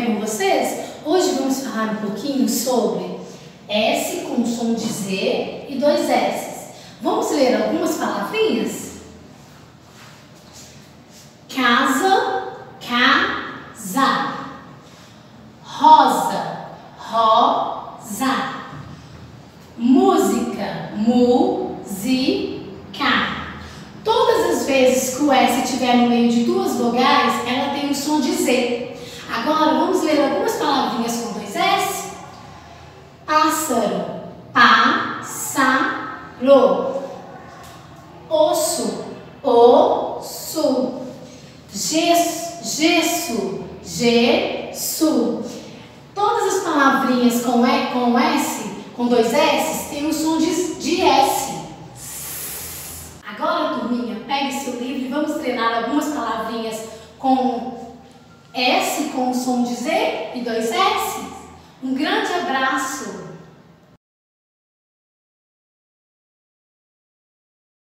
com vocês? Hoje vamos falar um pouquinho sobre S com o som de Z e dois S. Vamos ler algumas palavrinhas? Casa, casa. Rosa, rosa. Música, música. Todas as vezes que o S estiver no meio de duas vogais, ela tem o som de Z. Agora vamos ler algumas palavrinhas com dois S. Pássaro, pássaro. Osso, osso. Gesso, gesso, gesso. Todas as palavrinhas com S, com dois S, tem o som de S. Agora, turminha, pegue seu livro e vamos treinar algumas palavrinhas com S, com o som de Z e dois S. Um grande abraço!